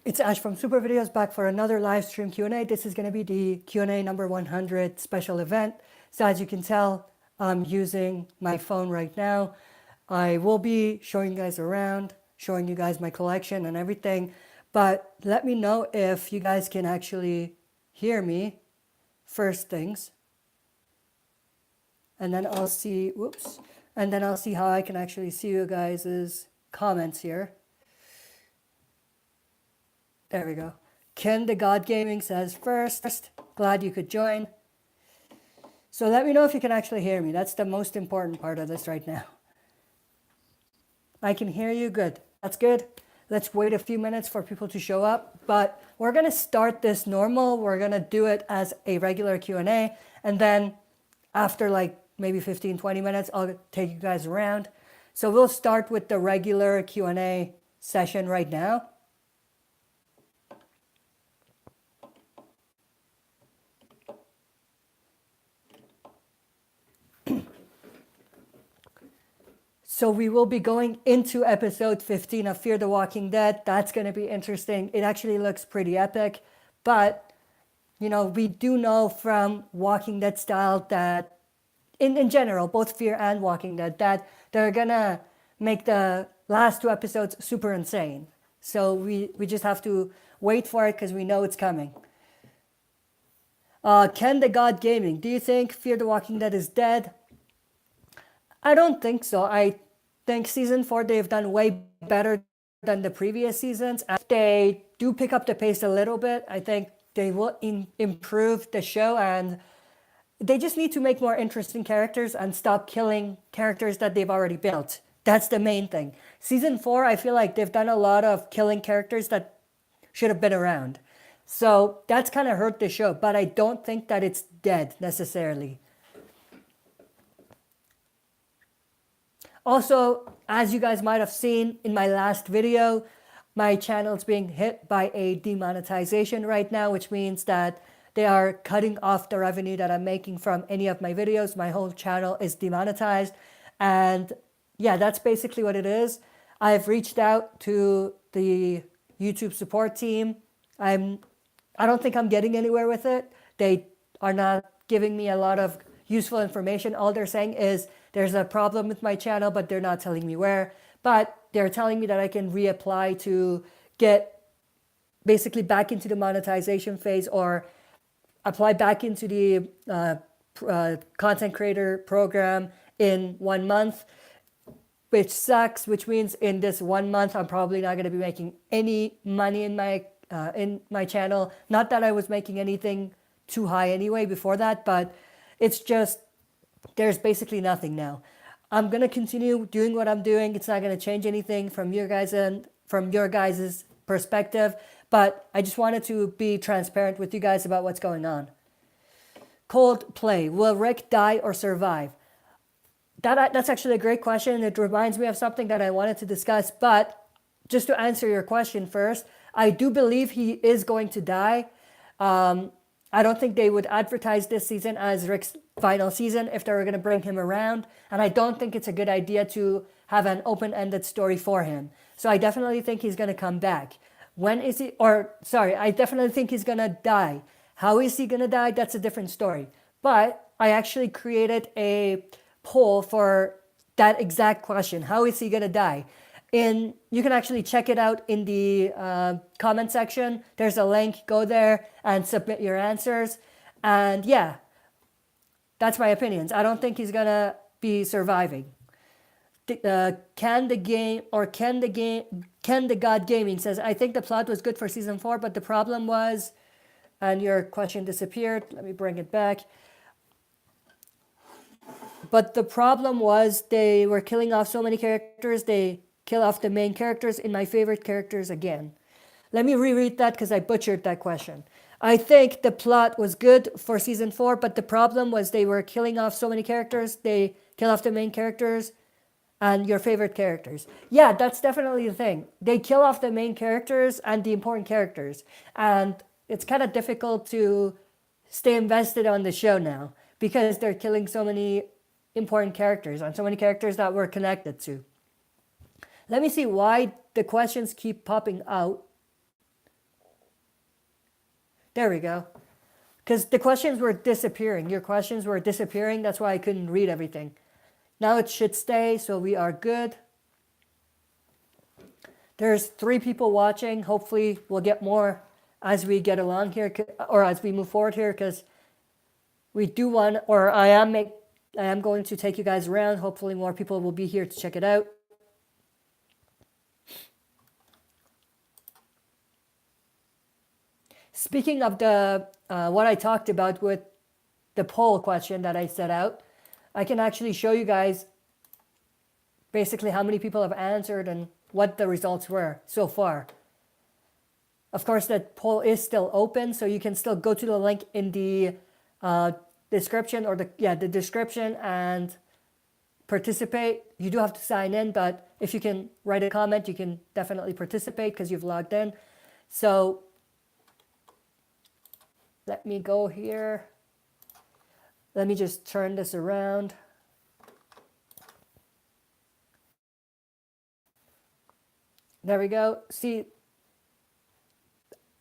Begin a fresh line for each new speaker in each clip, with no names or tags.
It's Ash from SuperVideos back for another live stream Q&A. This is going to be the Q&A number 100 special event. So as you can tell, I'm using my phone right now. I will be showing you guys around, showing you guys my collection and everything. But let me know if you guys can actually hear me first things. And then I'll see, whoops. And then I'll see how I can actually see you guys' comments here. There we go. Ken the God Gaming says first, glad you could join. So let me know if you can actually hear me. That's the most important part of this right now. I can hear you, good. That's good. Let's wait a few minutes for people to show up. But we're gonna start this normal. We're gonna do it as a regular Q&A. And then after like maybe 15, 20 minutes, I'll take you guys around. So we'll start with the regular Q&A session right now. So we will be going into episode 15 of Fear the Walking Dead. That's going to be interesting. It actually looks pretty epic. But, you know, we do know from Walking Dead style that, in general, both Fear and Walking Dead, that they're going to make the last two episodes super insane. So we just have to wait for it because we know it's coming. Ken the God Gaming, do you think Fear the Walking Dead is dead? I don't think so. I think season 4 they've done way better than the previous seasons. If they do pick up the pace a little bit, I think they will improve the show, and they just need to make more interesting characters and stop killing characters that they've already built. That's the main thing. Season 4, I feel like they've done a lot of killing characters that should have been around. So that's kind of hurt the show, but I don't think that it's dead necessarily. Also, as you guys might have seen in my last video, my channel is being hit by a demonetization right now, which means that they are cutting off the revenue that I'm making from any of my videos. My whole channel is demonetized. And yeah, that's basically what it is. I've reached out to the YouTube support team. I don't think I'm getting anywhere with it. They are not giving me a lot of useful information. All they're saying is there's a problem with my channel, but they're not telling me where. But they're telling me that I can reapply to get basically back into the monetization phase or apply back into the content creator program in 1 month, which sucks, which means in this 1 month, I'm probably not going to be making any money in my channel. Not that I was making anything too high anyway before that, but it's just, there's basically nothing now. I'm going to continue doing what I'm doing. It's not going to change anything from your guys' perspective, but I just wanted to be transparent with you guys about what's going on. Coldplay, will Rick die or survive? That's actually a great question. It reminds me of something that I wanted to discuss, but just to answer your question first, I do believe he is going to die. I don't think they would advertise this season as Rick's final season if they were going to bring him around. And I don't think it's a good idea to have an open-ended story for him. So I definitely think he's going to come back. I definitely think he's going to die. How is he going to die? That's a different story. But I actually created a poll for that exact question. How is he going to die? You can actually check it out in the comment section. There's a link. Go there and submit your answers. And yeah, that's my opinions. I don't think he's gonna be surviving. Ken the God Gaming says, I think the plot was good for season 4, but the problem was, and your question disappeared. Let me bring it back. But the problem was they were killing off so many characters. They kill off the main characters in my favorite characters again. Let me reread that because I butchered that question. I think the plot was good for season 4, but the problem was they were killing off so many characters. They kill off the main characters and your favorite characters. Yeah, that's definitely the thing. They kill off the main characters and the important characters. And it's kind of difficult to stay invested on the show now because they're killing so many important characters and so many characters that we're connected to. Let me see why the questions keep popping out. There we go. Because the questions were disappearing. Your questions were disappearing. That's why I couldn't read everything. Now it should stay, so we are good. There's 3 people watching. Hopefully we'll get more as we get along here, or as we move forward here, because we do want, or I am going to take you guys around. Hopefully more people will be here to check it out. Speaking of the what I talked about with the poll question that I set out, I can actually show you guys basically how many people have answered and what the results were so far. Of course, that poll is still open, so you can still go to the link in the description, or the description, and participate. You do have to sign in, but if you can write a comment, you can definitely participate because you've logged in. So let me go here. Let me just turn this around. There we go. See,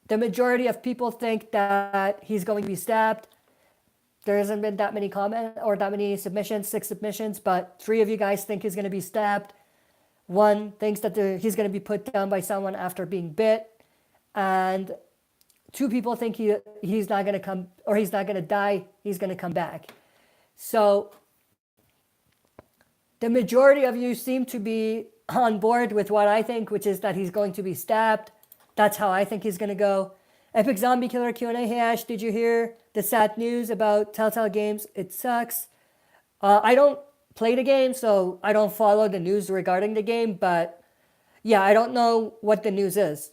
the majority of people think that he's going to be stabbed. There hasn't been that many comments or that many submissions, 6 submissions, but 3 of you guys think he's going to be stabbed. 1 thinks that he's going to be put down by someone after being bit. And 2 people think he's not going to come, or he's not going to die, he's going to come back. So the majority of you seem to be on board with what I think, which is that he's going to be stabbed. That's how I think he's going to go. Epic Zombie Killer Q&A. Hey Ash, did you hear the sad news about Telltale Games? It sucks. I don't play the game, so I don't follow the news regarding the game, but yeah, I don't know what the news is.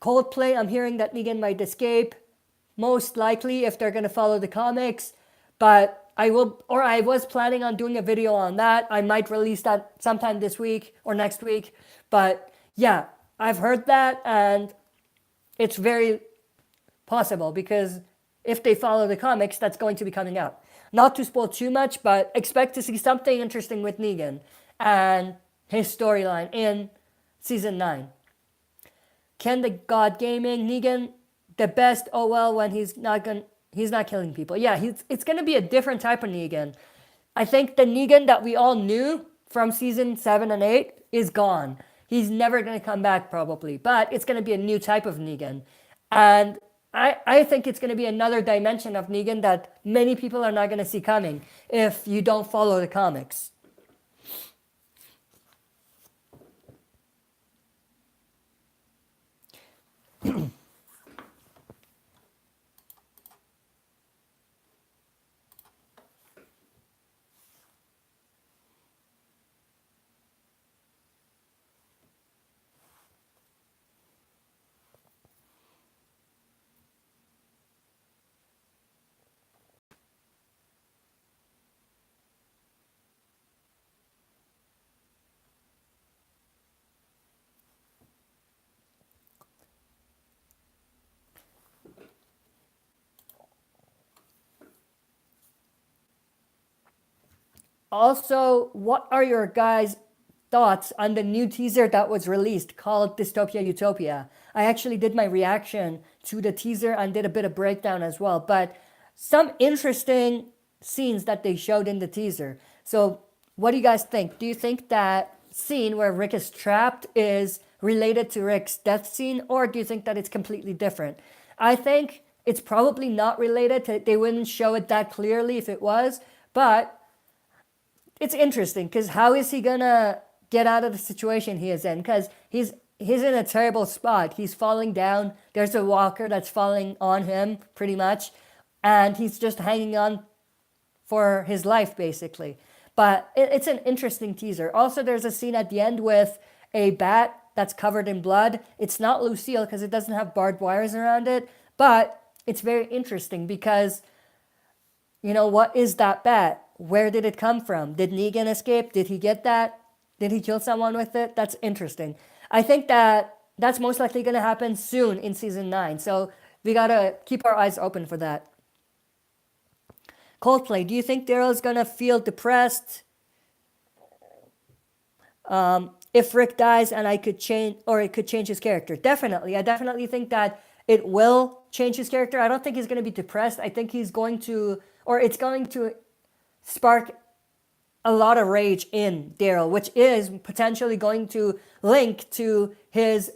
Coldplay, I'm hearing that Negan might escape. Most likely if they're going to follow the comics, but I was planning on doing a video on that. I might release that sometime this week or next week. But yeah, I've heard that, and it's very possible because if they follow the comics, that's going to be coming out. Not to spoil too much, but expect to see something interesting with Negan and his storyline in season 9. Ken the God Gaming, Negan, the best OL when he's not killing people. Yeah, it's going to be a different type of Negan. I think the Negan that we all knew from season 7 and 8 is gone. He's never going to come back probably, but it's going to be a new type of Negan. And I think it's going to be another dimension of Negan that many people are not going to see coming if you don't follow the comics. Also, what are your guys' thoughts on the new teaser that was released called Dystopia Utopia? I actually did my reaction to the teaser and did a bit of breakdown as well, but some interesting scenes that they showed in the teaser. So what do you guys think? Do you think that scene where Rick is trapped is related to Rick's death scene, or do you think that it's completely different? I think it's probably not related. They wouldn't show it that clearly if it was, but it's interesting because how is he gonna get out of the situation he is in? Because he's in a terrible spot. He's falling down. There's a walker that's falling on him pretty much, and he's just hanging on for his life basically. But it's an interesting teaser. Also, there's a scene at the end with a bat that's covered in blood. It's not Lucille because it doesn't have barbed wires around it, but it's very interesting because, you know, what is that bat? Where did it come from? Did Negan escape? Did he get that? Did he kill someone with it? That's interesting. I think that's most likely going to happen soon in season 9. So we got to keep our eyes open for that. Coldplay, do you think Daryl's going to feel depressed? if Rick dies and I could change, or it could change his character. Definitely. I definitely think that it will change his character. I don't think he's going to be depressed. I think he's going to, or it's going to spark a lot of rage in Daryl, which is potentially going to link to his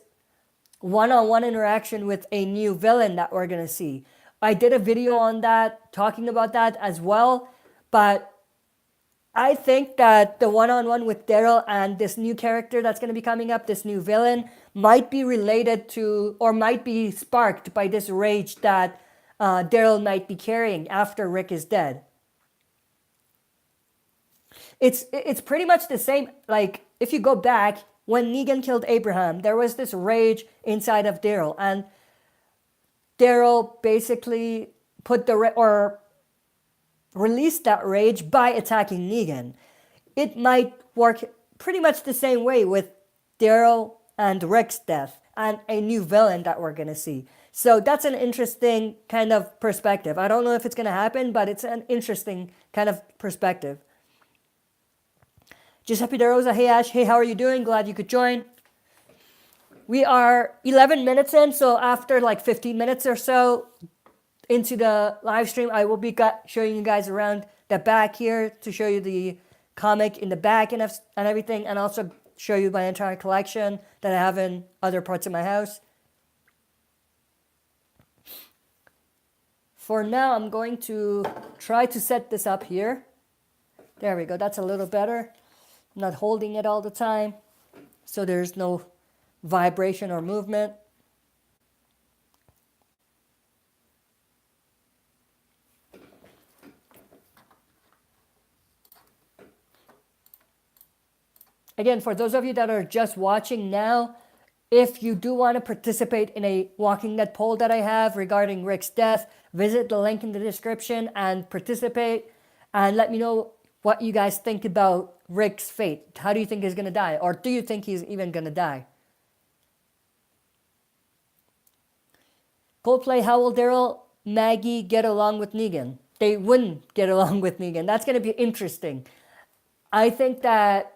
one-on-one interaction with a new villain that we're going to see. I did a video on that, talking about that as well, but I think that the one-on-one with Daryl and this new character that's going to be coming up, this new villain, might be related to, or might be sparked by this rage that Daryl might be carrying after Rick is dead. It's pretty much the same, like, if you go back, when Negan killed Abraham, there was this rage inside of Daryl, and Daryl basically released that rage by attacking Negan. It might work pretty much the same way with Daryl and Rick's death and a new villain that we're going to see. So that's an interesting kind of perspective. I don't know if it's going to happen, but it's an interesting kind of perspective. Giuseppe De Rosa, hey Ash, hey, how are you doing? Glad you could join. We are 11 minutes in, so after like 15 minutes or so into the live stream, I will be showing you guys around the back here to show you the comic in the back and everything, and also show you my entire collection that I have in other parts of my house. For now, I'm going to try to set this up here. There we go, that's a little better. I'm not holding it all the time, so there's no vibration or movement. Again, for those of you that are just watching now, if you do want to participate in a Walking Dead poll that I have regarding Rick's death, visit the link in the description and participate, and let me know what you guys think about Rick's fate. How do you think he's going to die? Or do you think he's even going to die? Coldplay, how will Daryl, Maggie get along with Negan? They wouldn't get along with Negan. That's going to be interesting. I think that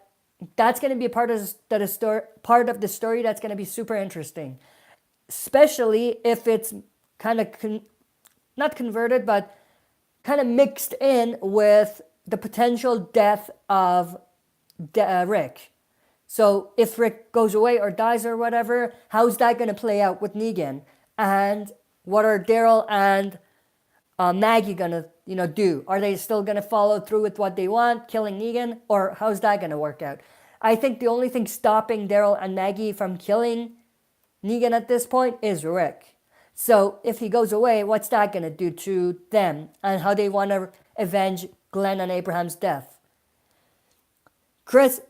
that's going to be a part of the story that's going to be super interesting. Especially if it's kind of, not converted, but kind of mixed in with the potential death of Rick. So if Rick goes away or dies or whatever, how's that going to play out with Negan? And what are Daryl and Maggie going to do? Are they still going to follow through with what they want, killing Negan? Or how's that going to work out? I think the only thing stopping Daryl and Maggie from killing Negan at this point is Rick. So if he goes away, what's that going to do to them? And how they want to avenge Glenn and Abraham's death. Chris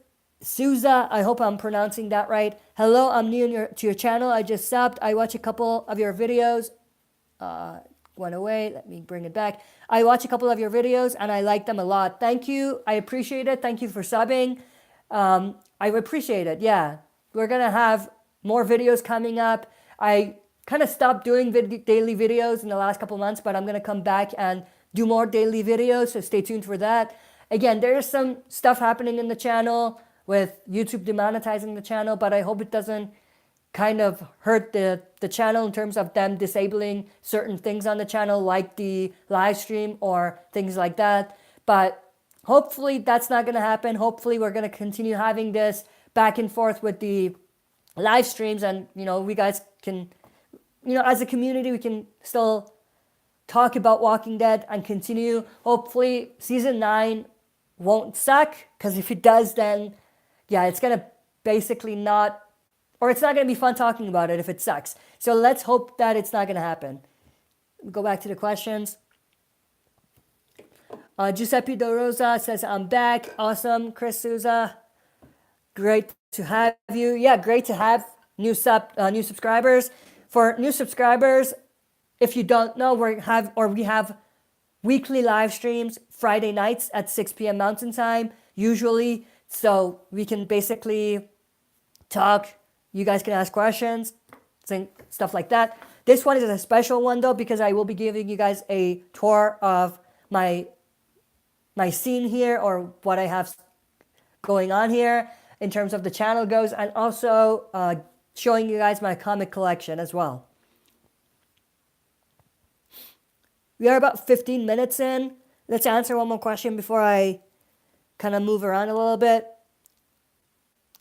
Souza, I hope I'm pronouncing that right. Hello, I'm new to your channel. I just subbed. I watch a couple of your videos. Went away. Let me bring it back. I watch a couple of your videos and I like them a lot. Thank you. I appreciate it. Thank you for subbing. I appreciate it. Yeah. We're going to have more videos coming up. I kind of stopped doing daily videos in the last couple months, but I'm going to come back and do more daily videos, so stay tuned for that. Again, there's some stuff happening in the channel with YouTube demonetizing the channel, but I hope it doesn't kind of hurt the channel in terms of them disabling certain things on the channel, like the live stream or things like that. But hopefully that's not going to happen. Hopefully we're going to continue having this back and forth with the live streams, and we guys can, as a community, we can still talk about Walking Dead and continue. Hopefully season 9 won't suck, because if it does, then yeah, it's gonna basically not, or it's not gonna be fun talking about it if it sucks. So let's hope that it's not gonna happen. Go back to the questions. Giuseppe De Rosa says, I'm back. Awesome. Chris Souza, great to have you. Yeah, great to have new subscribers. For new subscribers, if you don't know, we have weekly live streams Friday nights at 6 p.m. Mountain Time, usually. So we can basically talk. You guys can ask questions, stuff like that. This one is a special one though, because I will be giving you guys a tour of my scene here, or what I have going on here. in terms of the channel goes, and also showing you guys my comic collection as well. We are about 15 minutes in. Let's answer one more question before I kind of move around a little bit.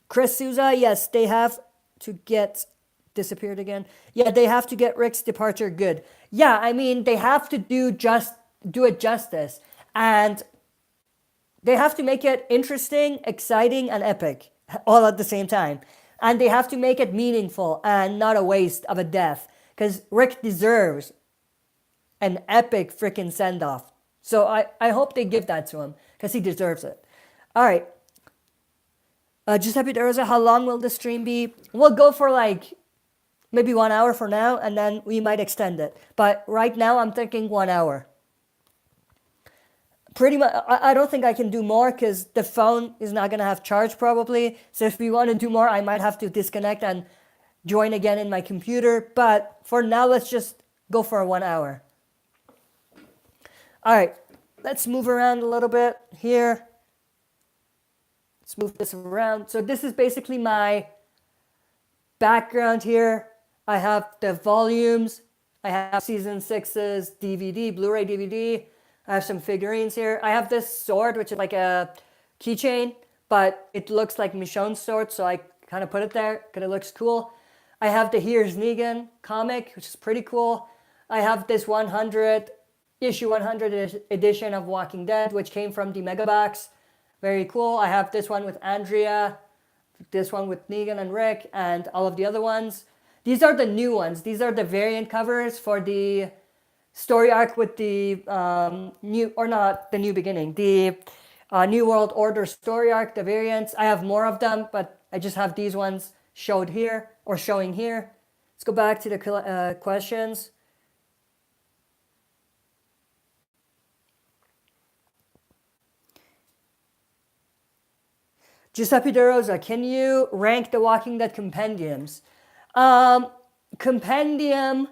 Chris Souza, yes, they have to get disappeared again. Yeah, they have to get Rick's departure good. Yeah, I mean, they have to do it justice, and they have to make it interesting, exciting, and epic all at the same time. And they have to make it meaningful and not a waste of a death, because Rick deserves an epic freaking send-off. So I hope they give that to him, because he deserves it. All right. Giuseppe DeRosa, how long will the stream be? We'll go for like maybe 1 hour for now, and then we might extend it. But right now, I'm thinking 1 hour. Pretty much, I don't think I can do more because the phone is not going to have charge probably. So if we want to do more, I might have to disconnect and join again in my computer. But for now, let's just go for 1 hour. All right, let's move around a little bit here. Let's move this around. So this is basically my background here. I have the volumes. I have season 6's DVD, Blu-ray DVD. I have some figurines here. I have this sword, which is like a keychain, but it looks like Michonne's sword, so I kind of put it there because it looks cool. I have the Here's Negan comic, which is pretty cool. I have this issue 100 edition of Walking Dead, which came from the Mega Box. Very cool. I have this one with Andrea, this one with Negan and Rick, and all of the other ones. These are the new ones. These are the variant covers for the story arc with the New World Order story arc, the variants. I have more of them, but I just have these ones showing here. Let's go back to the questions. Giuseppe DeRosa, can you rank the Walking Dead compendiums? Compendium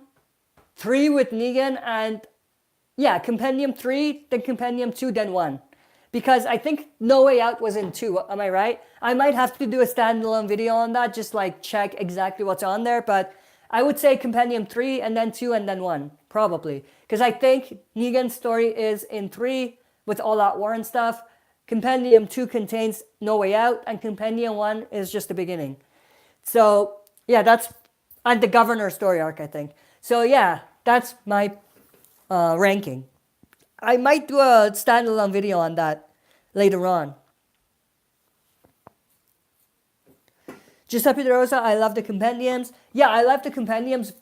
3 with Negan, and yeah, Compendium 3, then Compendium 2, then 1. Because I think No Way Out was in 2, am I right? I might have to do a standalone video on that, just like check exactly what's on there, but I would say Compendium 3, and then 2, and then 1, probably. Because I think Negan's story is in 3, with All Out War and stuff. Compendium 2 contains No Way Out, and Compendium 1 is just the beginning. So, yeah, that's, and the Governor story arc, I think. So, yeah, that's my ranking. I might do a standalone video on that later on. Giuseppe DeRosa, I love the compendiums. Yeah, I love the compendiums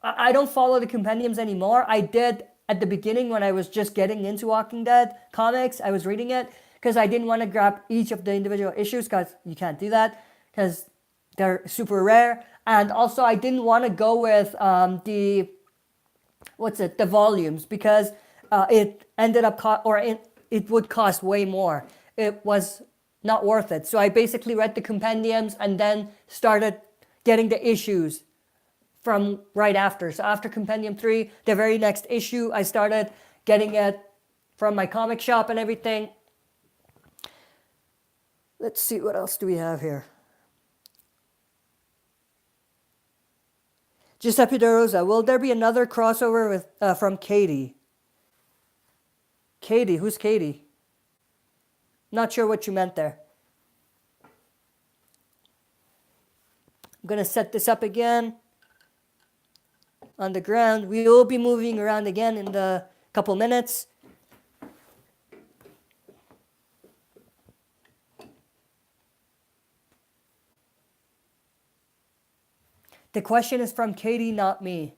I don't follow the compendiums anymore. I did at the beginning when I was just getting into Walking Dead comics. I was reading it because I didn't want to grab each of the individual issues because you can't do that because they're super rare. And also I didn't want to go with the volumes because it ended up it would cost way more. It was not worth it. So I basically read the compendiums and then started getting the issues from right after. So after Compendium 3, the very next issue, I started getting it from my comic shop and everything. Let's see, what else do we have here? Giuseppe DeRosa, will there be another crossover with from Katie? Katie, who's Katie? Not sure what you meant there. I'm going to set this up again on the ground. We will be moving around again in the couple minutes. The question is from Katie, not me.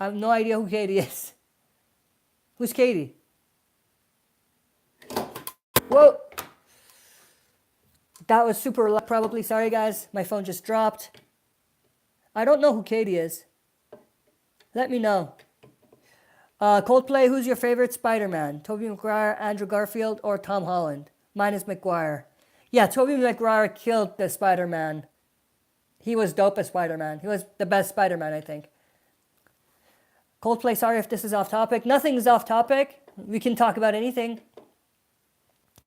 I have no idea who Katie is. Who's Katie? Whoa! That was super loud, probably. Sorry, guys. My phone just dropped. I don't know who Katie is. Let me know. Coldplay, who's your favorite Spider-Man? Tobey Maguire, Andrew Garfield, or Tom Holland? Mine is Maguire. Yeah, Tobey Maguire killed the Spider-Man. He was dope as Spider-Man. He was the best Spider-Man, I think. Coldplay, sorry if this is off topic. Nothing is off topic. We can talk about anything.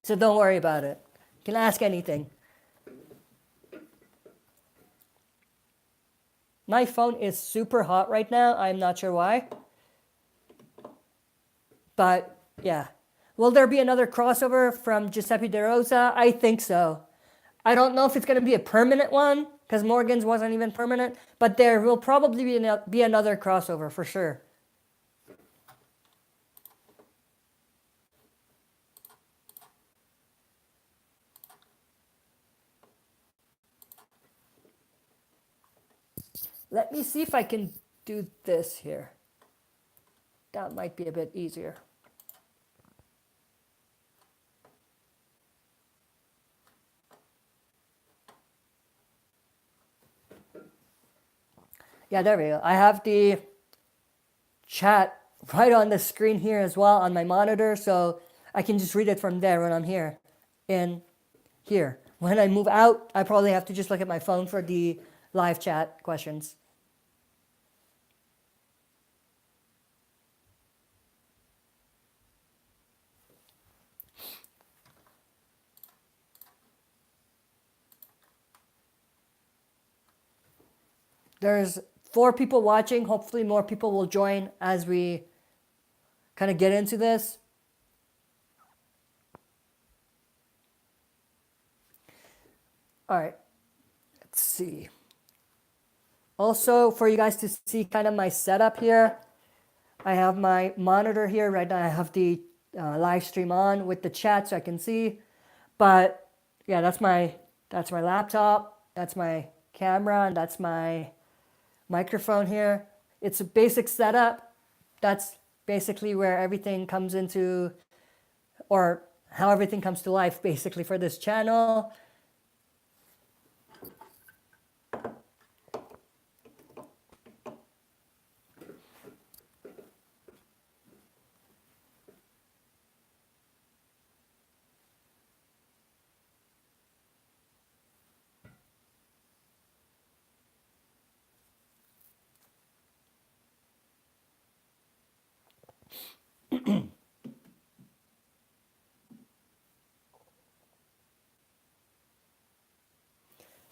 So don't worry about it. You can ask anything. My phone is super hot right now. I'm not sure why. But yeah. Will there be another crossover from Giuseppe De Rosa? I think so. I don't know if it's going to be a permanent one, because Morgan's wasn't even permanent, but there will probably be another crossover for sure. Let me see if I can do this here. That might be a bit easier. Yeah, there we go. I have the chat right on the screen here as well on my monitor, so I can just read it from there when I'm here. In here. When I move out, I probably have to just look at my phone for the live chat questions. There's 4 people watching. Hopefully more people will join as we kind of get into this. All right, let's see. Also, for you guys to see kind of my setup here, I have my monitor here. Right now I have the live stream on with the chat so I can see. But yeah, that's my laptop, that's my camera, and that's my microphone here. It's a basic setup. That's basically where everything comes into, or how everything comes to life basically for this channel.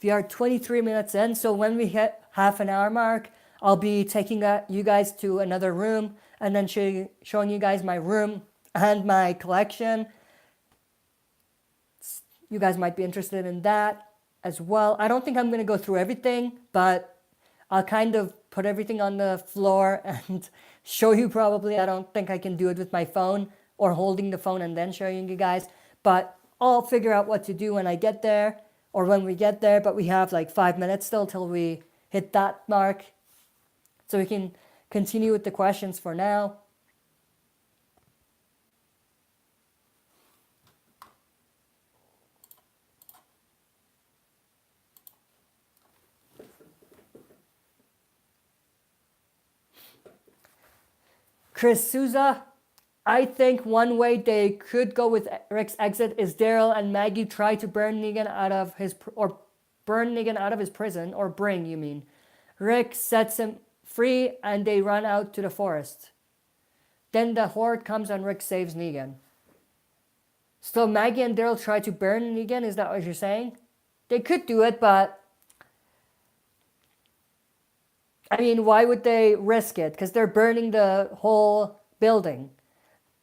We are 23 minutes in, so when we hit half an hour mark, I'll be taking you guys to another room and then showing you guys my room and my collection. You guys might be interested in that as well. I don't think I'm going to go through everything, but I'll kind of put everything on the floor and show you probably. I don't think I can do it with my phone or holding the phone and then showing you guys, but I'll figure out what to do when I get there. Or when we get there, but we have like 5 minutes still till we hit that mark. So we can continue with the questions for now. Chris Souza, I think one way they could go with Rick's exit is Daryl and Maggie try to burn Negan out of his prison, or bring, you mean. Rick sets him free and they run out to the forest. Then the horde comes and Rick saves Negan. So Maggie and Daryl try to burn Negan, is that what you're saying? They could do it, but I mean, why would they risk it? Because they're burning the whole building.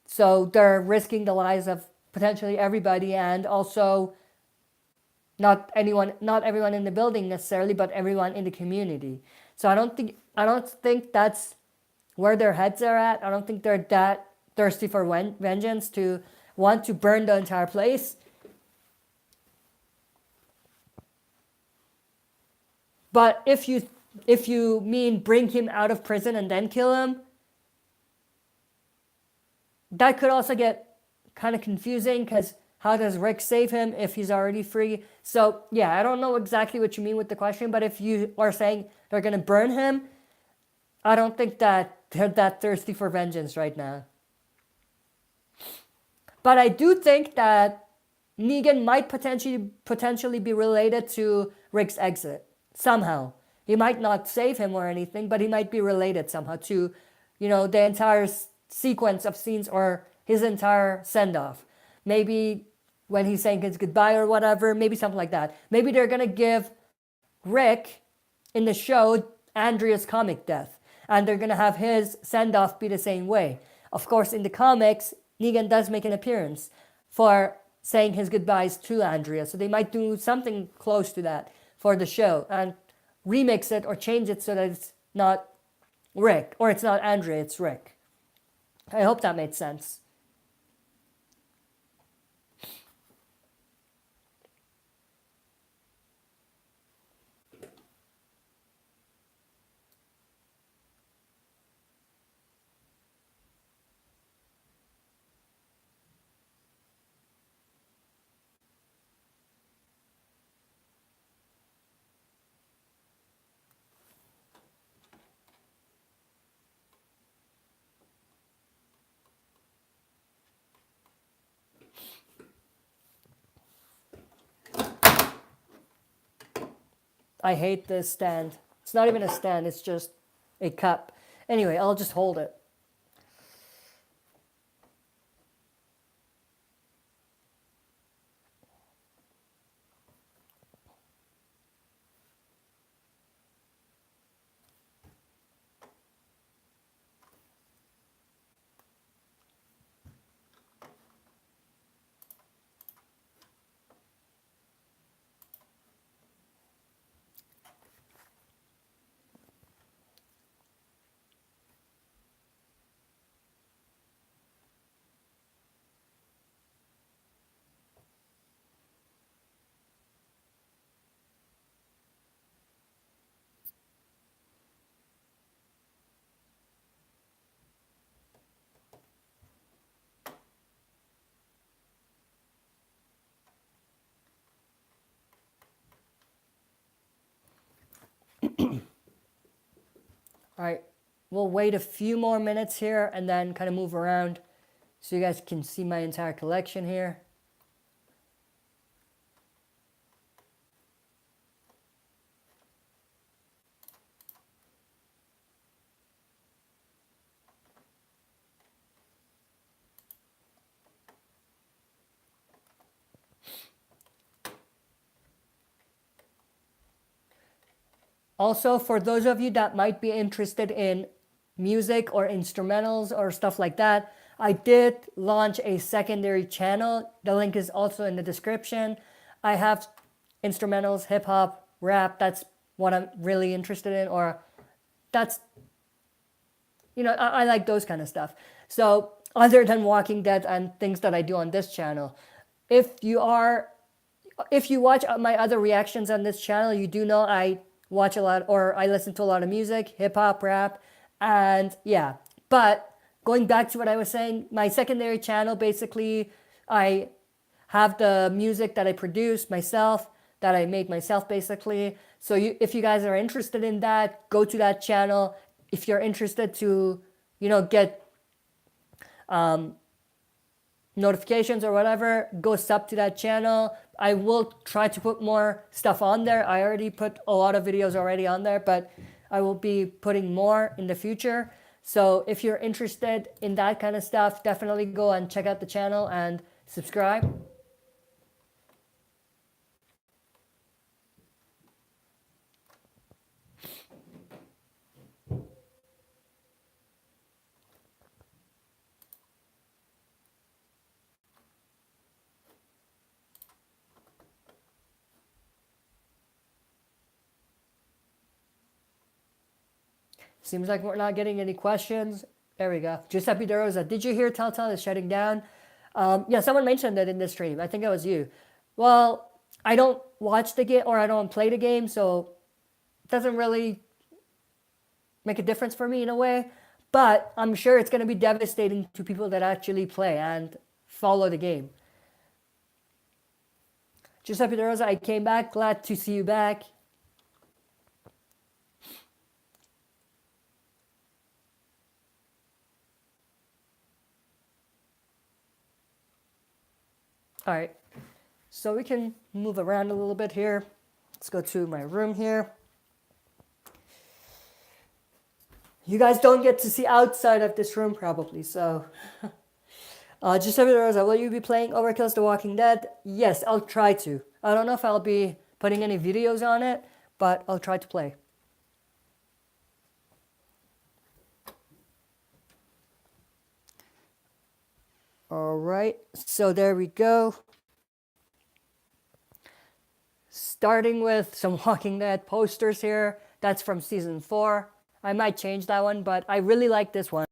So they're risking the lives of potentially everybody, and also not everyone in the building necessarily, but everyone in the community. So I don't think that's where their heads are at. I don't think they're that thirsty for vengeance to want to burn the entire place. But if you mean bring him out of prison and then kill him, that could also get kind of confusing, because how does Rick save him if he's already free? So yeah, I don't know exactly what you mean with the question, but if you are saying they're going to burn him, I don't think that they're that thirsty for vengeance right now. But I do think that Negan might potentially be related to Rick's exit somehow. He might not save him or anything, but he might be related somehow to, the entire sequence of scenes or his entire send-off. Maybe when he's saying his goodbye or whatever, maybe something like that. Maybe they're going to give Rick in the show Andrea's comic death, and they're gonna have his send-off be the same way. Of course, in the comics, Negan does make an appearance for saying his goodbyes to Andrea, so they might do something close to that for the show and remix it or change it so that it's not Rick, or it's not Andrea, it's Rick. I hope that made sense. I hate this stand. It's not even a stand, it's just a cup. Anyway, I'll just hold it. All right, we'll wait a few more minutes here and then kind of move around so you guys can see my entire collection here. Also, for those of you that might be interested in music or instrumentals or stuff like that, I did launch a secondary channel. The link is also in the description. I have instrumentals, hip hop, rap. That's what I'm really interested in, or that's, I like those kind of stuff. So other than Walking Dead and things that I do on this channel, if you watch my other reactions on this channel, you do know I watch a lot, or I listen to a lot of music, hip hop, rap, and yeah. But going back to what I was saying, my secondary channel, basically, I have the music that I produce myself, that I make myself, basically. So if you guys are interested in that, go to that channel. If you're interested to, get notifications or whatever, go sub to that channel. I will try to put more stuff on there. I already put a lot of videos already on there, but I will be putting more in the future. So if you're interested in that kind of stuff, definitely go and check out the channel and subscribe. Seems like we're not getting any questions. There we go. Giuseppe De Rosa, did you hear Telltale is shutting down? Yeah, someone mentioned that in the stream. I think it was you. Well, I don't watch the game, or I don't play the game, so it doesn't really make a difference for me in a way. But I'm sure it's going to be devastating to people that actually play and follow the game. Giuseppe De Rosa, I came back. Glad to see you back. All right, so we can move around a little bit here. Let's go to my room here. You guys don't get to see outside of this room probably, so. Giuseppe De Rosa, will you be playing Overkill's The Walking Dead? Yes, I'll try to. I don't know if I'll be putting any videos on it, but I'll try to play. All right, so there we go. Starting with some Walking Dead posters here. That's from season 4. I might change that one, but I really like this one.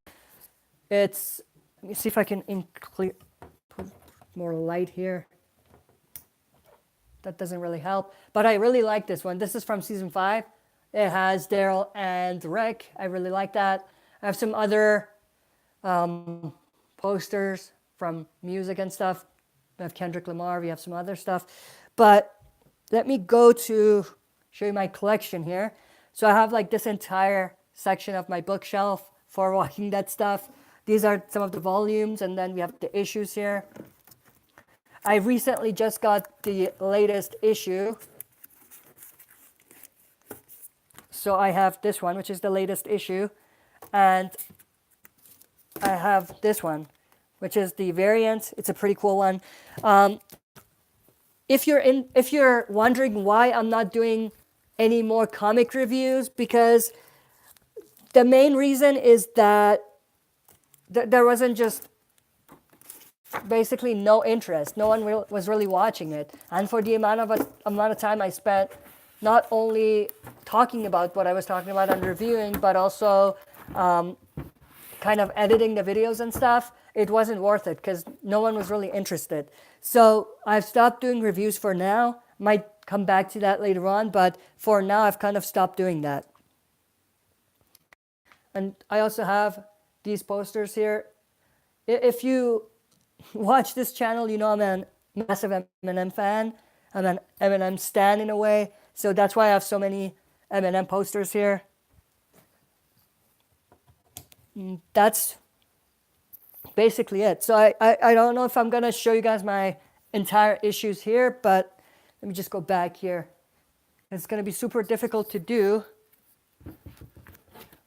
It's, let me see if I can put more light here. That doesn't really help, but I really like this one. This is from season 5. It has Daryl and Rick. I really like that. I have some other posters from music and stuff. We have Kendrick Lamar. We have some other stuff. But let me go to show you my collection here. So I have like this entire section of my bookshelf for Walking Dead stuff. These are some of the volumes, and then we have the issues here. I recently just got the latest issue. So I have this one, which is the latest issue. And I have this one, which is the variant. It's a pretty cool one. If you're wondering why I'm not doing any more comic reviews, because the main reason is that there wasn't just basically no interest. No one was really watching it. And for the amount of time I spent not only talking about what I was talking about and reviewing, but also kind of editing the videos and stuff, it wasn't worth it because no one was really interested. So I've stopped doing reviews for now. Might come back to that later on, but for now I've kind of stopped doing that. And I also have these posters here. If you watch this channel, you know I'm a massive Eminem fan. I'm an Eminem stan in a way. So that's why I have so many Eminem posters here. That's basically it. So I don't know if I'm going to show you guys my entire issues here, but let me just go back here. It's going to be super difficult to do.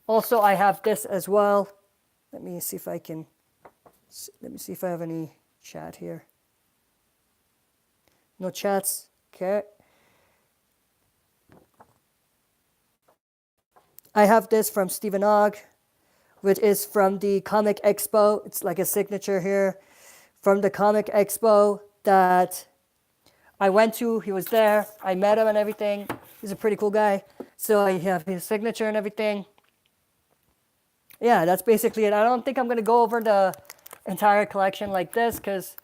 Also, I have this as well. Let me see if I have any chat here. No chats. Okay. I have this from Stephen Ogg, which is from the Comic Expo. It's like a signature here from the Comic Expo that I went to. He was there. I met him and everything. He's a pretty cool guy. So I have his signature and everything. Yeah, that's basically it. I don't think I'm going to go over the entire collection like this because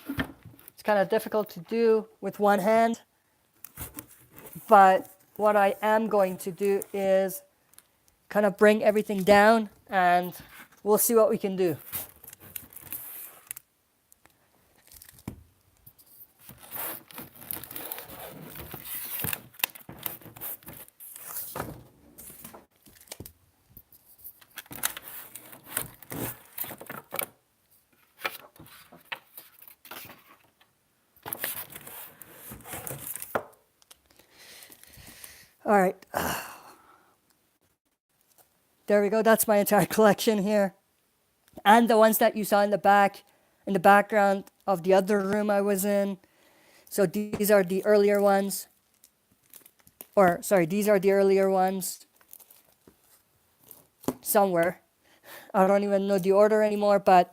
it's kind of difficult to do with one hand. But what I am going to do is kind of bring everything down and we'll see what we can do. All right. There we go. That's my entire collection here. And the ones that you saw in the background of the other room I was in. So these are the earlier ones. Or, sorry, these are the earlier ones. Somewhere. I don't even know the order anymore, but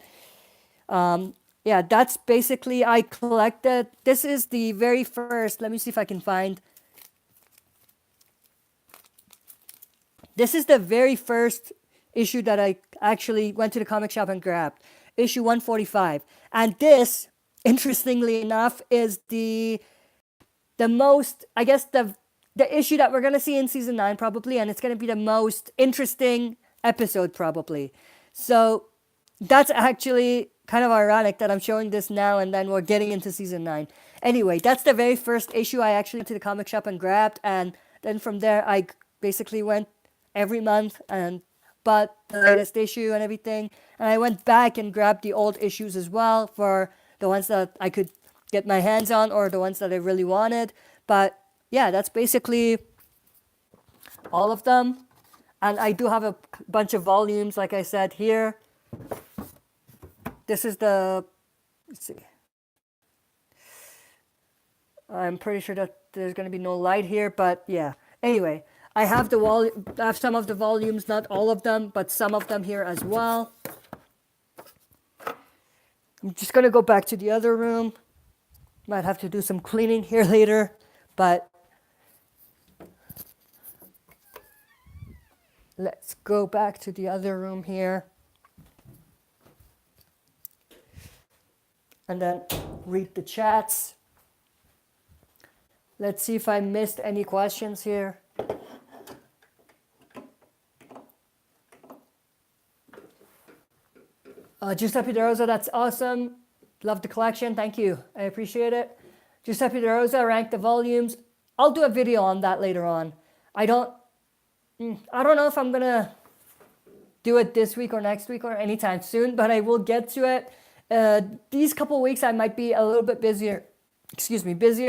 yeah, that's basically, I collected. This is the very first, let me see if I can find. This is the very first issue that I actually went to the comic shop and grabbed. Issue 145. And this, interestingly enough, is the most, I guess, the issue that we're going to see in season 9 probably. And it's going to be the most interesting episode probably. So that's actually kind of ironic that I'm showing this now and then we're getting into season 9. Anyway, that's the very first issue I actually went to the comic shop and grabbed. And then from there, I basically went every month and bought the latest issue and everything. And I went back and grabbed the old issues as well for the ones that I could get my hands on or the ones that I really wanted. But yeah, that's basically all of them. And I do have a bunch of volumes, like I said here. This is the, let's see. I'm pretty sure that there's going to be no light here, but yeah. Anyway, I have some of the volumes, not all of them, but some of them here as well. I'm just gonna go back to the other room. Might have to do some cleaning here later, but let's go back to the other room here. And then read the chats. Let's see if I missed any questions here. Giuseppe De Rosa, that's awesome. Love the collection. Thank you. I appreciate it. Giuseppe De Rosa, rank the volumes. I'll do a video on that later on. I don't know if I'm gonna do it this week or next week or anytime soon, but I will get to it. These couple weeks I might be a little bit busier,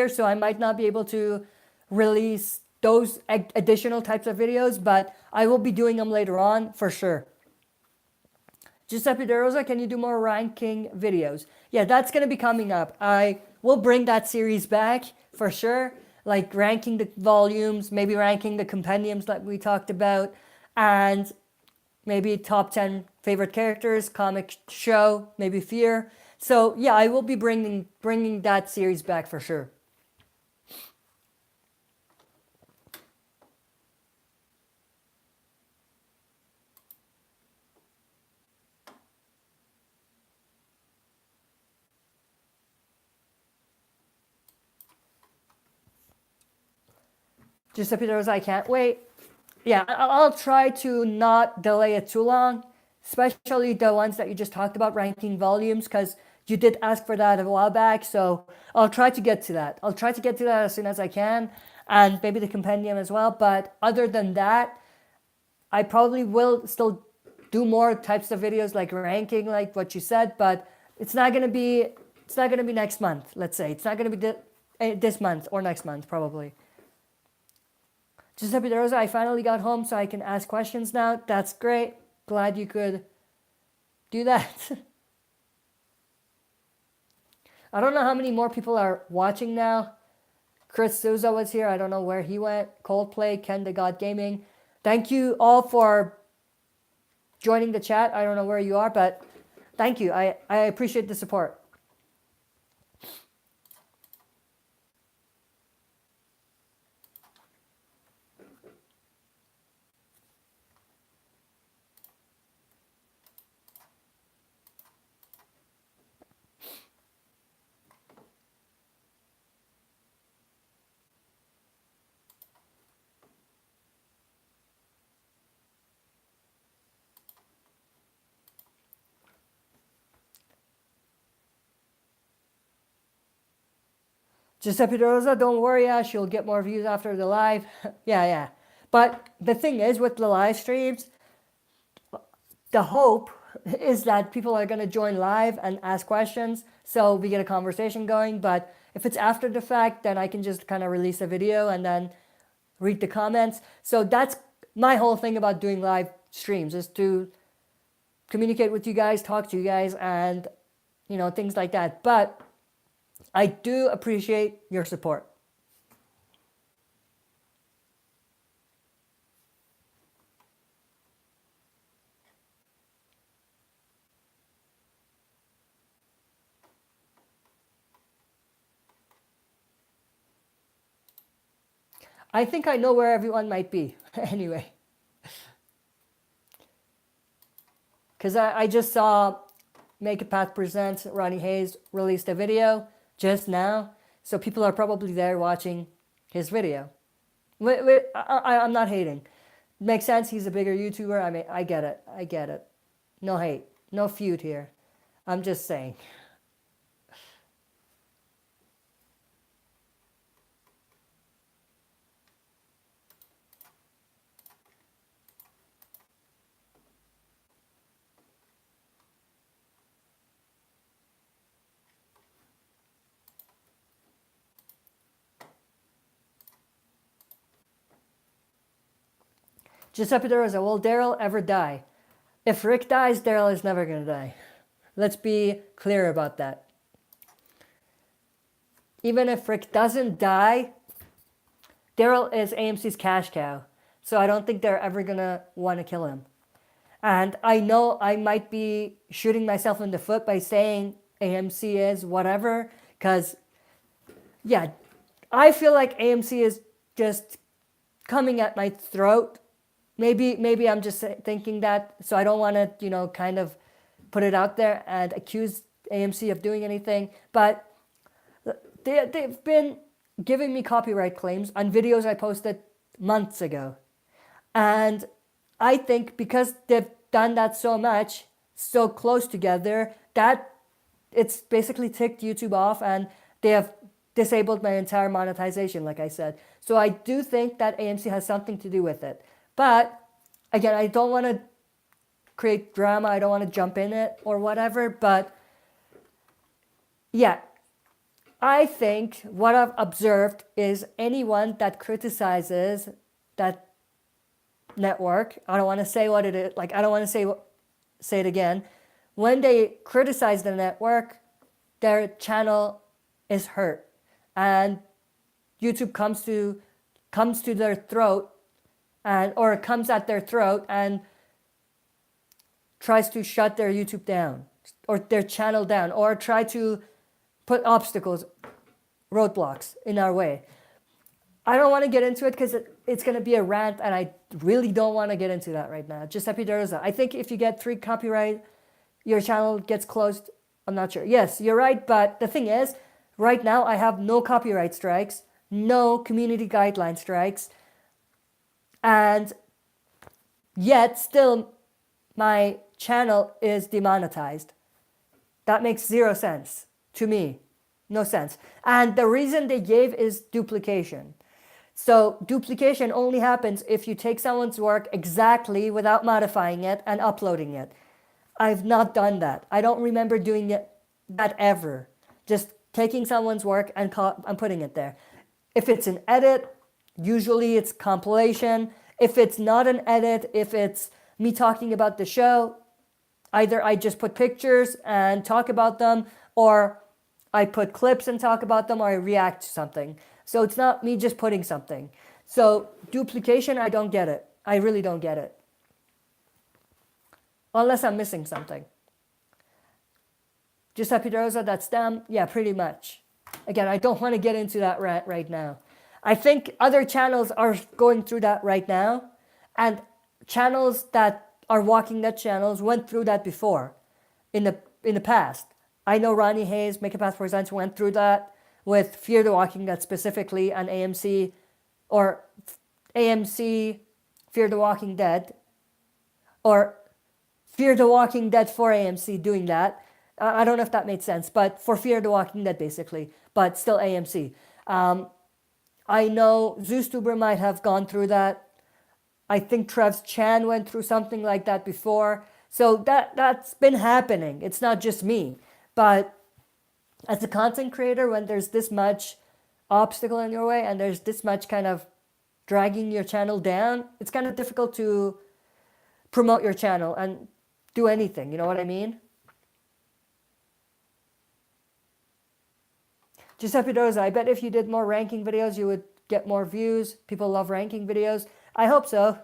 so I might not be able to release those additional types of videos, but I will be doing them later on for sure. Giuseppe De Rosa, can you do more ranking videos? Yeah, that's going to be coming up. I will bring that series back for sure, like ranking the volumes, maybe ranking the compendiums like we talked about, and maybe top 10 favorite characters, comic show, maybe Fear. So yeah, I will be bringing that series back for sure. Giuseppe De Rosa, I can't wait. Yeah, I'll try to not delay it too long, especially the ones that you just talked about, ranking volumes, because you did ask for that a while back. So I'll try to get to that. I'll try to get to that as soon as I can, and maybe the compendium as well. But other than that, I probably will still do more types of videos like ranking, like what you said, but it's not gonna be next month. Let's say it's not gonna be this month or next month probably. Giuseppe De Rosa, I finally got home so I can ask questions now. That's great. Glad you could do that. I don't know how many more people are watching now. Chris Souza was here. I don't know where he went. Coldplay, Ken the God Gaming. Thank you all for joining the chat. I don't know where you are, but thank you. I appreciate the support. Giuseppe De Rosa, don't worry, Ash, you'll get more views after the live. yeah. But the thing is, with the live streams, the hope is that people are going to join live and ask questions, so we get a conversation going. But if it's after the fact, then I can just kind of release a video and then read the comments. So that's my whole thing about doing live streams, is to communicate with you guys, talk to you guys, and things like that. But I do appreciate your support. I think I know where everyone might be anyway. Because I just saw Make a Path Presents, Ronnie Hayes released a video just now. So people are probably there watching his video. I'm not hating. Makes sense, he's a bigger YouTuber. I mean, I get it. No hate, no feud here. I'm just saying. Giuseppe De Rosa, will Daryl ever die? If Rick dies, Daryl is never going to die. Let's be clear about that. Even if Rick doesn't die, Daryl is AMC's cash cow. So I don't think they're ever going to want to kill him. And I know I might be shooting myself in the foot by saying AMC is, whatever. Because, yeah, I feel like AMC is just coming at my throat. Maybe I'm just thinking that, so I don't want to, you know, kind of put it out there and accuse AMC of doing anything. But they've been giving me copyright claims on videos I posted months ago. And I think because they've done that so much, so close together, that it's basically ticked YouTube off, and they have disabled my entire monetization, like I said. So I do think that AMC has something to do with it. But again, I don't want to create drama. I don't want to jump in it or whatever. But yeah, I think what I've observed is anyone that criticizes that network, I don't want to say what it is, like I don't want to say it again. When they criticize the network, their channel is hurt, and YouTube comes to their throat, or comes at their throat and tries to shut their YouTube down or their channel down, or try to put obstacles, roadblocks in our way. I don't want to get into it because it's going to be a rant, and I really don't want to get into that right now. Giuseppe De Rosa, I think if you get 3 copyright, your channel gets closed. I'm not sure. Yes, you're right, but the thing is, right now I have no copyright strikes, no community guideline strikes, and yet still my channel is demonetized. That makes 0 sense to me. No sense. And the reason they gave is duplication. So duplication only happens if you take someone's work exactly without modifying it and uploading it. I've not done that. I don't remember doing that ever. Just taking someone's work and putting it there. If it's an edit, usually it's compilation. If it's not an edit, if it's me talking about the show, either I just put pictures and talk about them, or I put clips and talk about them, or I react to something. So it's not me just putting something. So duplication, I don't get it. I really don't get it. Unless I'm missing something. Giuseppe De Rosa, that's them? Yeah, pretty much. Again, I don't want to get into that right now. I think other channels are going through that right now. And channels that are Walking Dead channels went through that before, in the past. I know Ronnie Hayes, Make a Path Presents, went through that with Fear the Walking Dead specifically, and AMC, or AMC Fear the Walking Dead, or Fear the Walking Dead for AMC doing that. I don't know if that made sense, but for Fear the Walking Dead basically, but still AMC. I know ZeusTuber might have gone through that. I think Trev's Chan went through something like that before. So that's been happening. It's not just me. But as a content creator, when there's this much obstacle in your way and there's this much kind of dragging your channel down, it's kind of difficult to promote your channel and do anything. You know what I mean? Giuseppe De Rosa, I bet if you did more ranking videos, you would get more views. People love ranking videos. I hope so.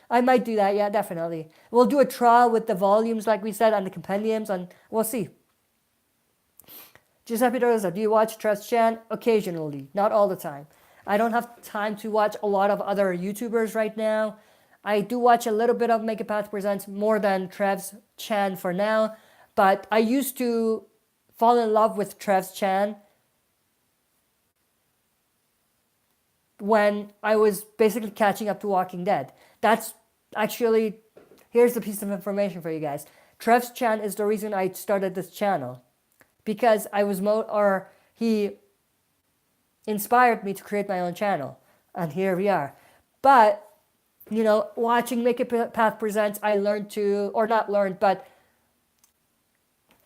I might do that. Yeah, definitely. We'll do a trial with the volumes, like we said, and the compendiums, and we'll see. Giuseppe De Rosa, do you watch Trev's Chan? Occasionally, not all the time. I don't have time to watch a lot of other YouTubers right now. I do watch a little bit of Make a Path Presents, more than Trev's Chan for now. But I used to fall in love with Trev's Chan when I was basically catching up to Walking Dead. That's actually, here's the piece of information for you guys. Trev's Chan is the reason I started this channel, because I was he inspired me to create my own channel, and here we are. But you know, watching Make a Path Presents, I learned to, or not learned, but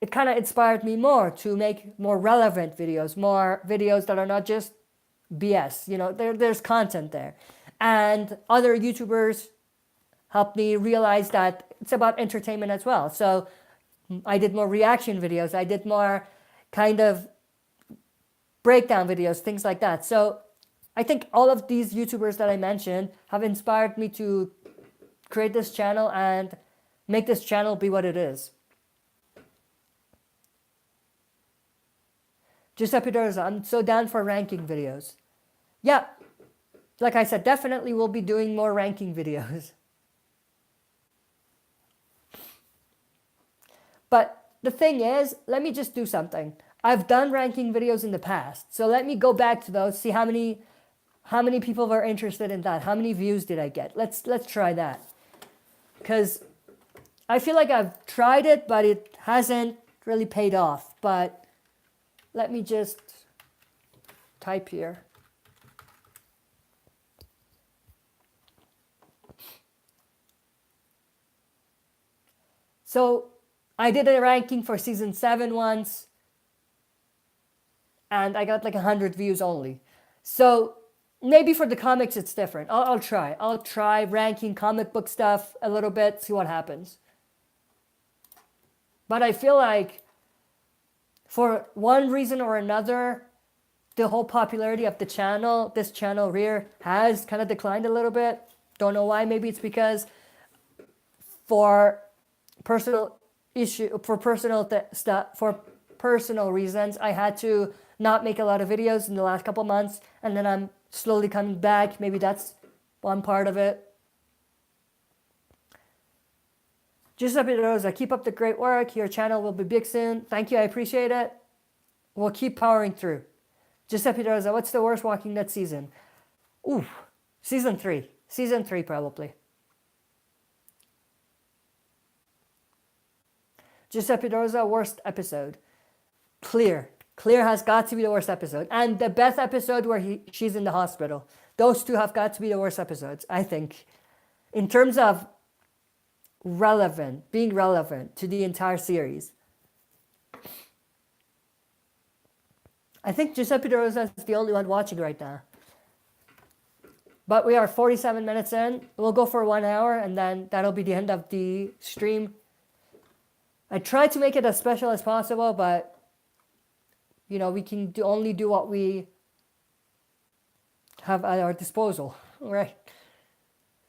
it kind of inspired me more to make more relevant videos, more videos that are not just BS. You know, there's content there. And other YouTubers helped me realize that it's about entertainment as well. So I did more reaction videos. I did more kind of breakdown videos, things like that. So I think all of these YouTubers that I mentioned have inspired me to create this channel and make this channel be what it is. Giuseppe Dorza, I'm so down for ranking videos. Yeah, like I said, definitely we'll be doing more ranking videos. But the thing is, let me just do something. I've done ranking videos in the past, so let me go back to those, see how many people were interested in that. How many views did I get? Let's try that. Because I feel like I've tried it, but it hasn't really paid off. But let me just type here. So I did a ranking for season 7 once, and I got like 100 views only. So maybe for the comics it's different. I'll try. I'll try ranking comic book stuff a little bit, see what happens. But I feel like for one reason or another, the whole popularity of the channel, this channel here, has kind of declined a little bit. Don't know why. Maybe it's because for personal reasons, I had to not make a lot of videos in the last couple months, and then I'm slowly coming back. Maybe that's one part of it. Giuseppe Rosa, keep up the great work. Your channel will be big soon. Thank you, I appreciate it. We'll keep powering through. Giuseppe Rosa, what's the worst Walking Dead season? Ooh, season 3. Season 3 probably. Giuseppe Rosa, worst episode. Clear. Clear has got to be the worst episode. And the Beth episode where she's in the hospital. Those two have got to be the worst episodes, I think. In terms of being relevant to the entire series. I think Giuseppe De Rosa is the only one watching right now. But we are 47 minutes in. We'll go for 1 hour, and then that'll be the end of the stream. I tried to make it as special as possible, but you know, we can only do what we have at our disposal, right?